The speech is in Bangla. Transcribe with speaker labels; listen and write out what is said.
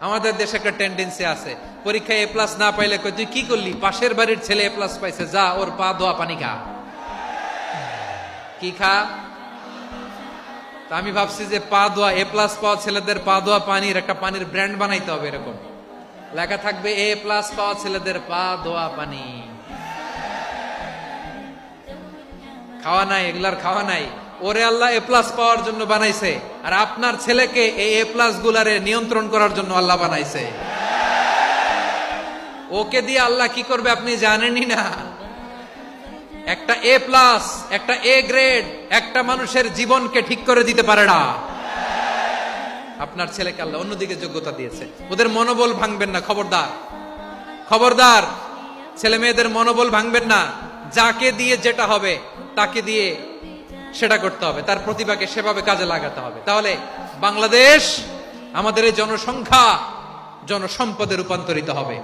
Speaker 1: আমাদের দেশে একটা টেন্ডেন্সি আছে, পরীক্ষায় এ প্লাস না পাইলে কই তুই কি করলি, পাশের বাড়ির ছেলে এ প্লাস পাইছে, যা ওর পা ধোয়া পানি খা। কি খা? তা আমি ভাবছি যে পা ধোয়া, এ প্লাস পাওয়া ছেলেদের পা ধোয়া পানির একটা পানির ব্র্যান্ড বানাইতে হবে, এরকম লেখা থাকবে এ প্লাস পাওয়া ছেলেদের পা ধোয়া পানি। খাওয়া নাই, এগুলার খাওয়া নাই। ওরে আল্লাহ এ প্লাস পাওয়ার জন্য বানাইছে, আর আপনার ছেলেকে এই এ প্লাস গুলারে নিয়ন্ত্রণ করার জন্য আল্লাহ বানাইছে। ওকে দিয়ে আল্লাহ কি করবে আপনি জানেনই না। একটা এ প্লাস, একটা এ গ্রেড একটা মানুষের জীবনকে ঠিক করে দিতে পারে না। আপনার ছেলেকে আল্লাহ অন্যদিকে যোগ্যতা দিয়েছে। ওদের মনোবল ভাঙবেন না, খবরদার খবরদার। ছেলে মেয়েদের মনোবল ভাঙবেন না। যাকে দিয়ে যেটা হবে তাকে দিয়ে সেটা করতে হবে, তার প্রতিভাকে সেভাবে কাজে লাগাতে হবে। তাহলে বাংলাদেশ, আমাদের এই জনসংখ্যা জনসম্পদে রূপান্তরিত হবে।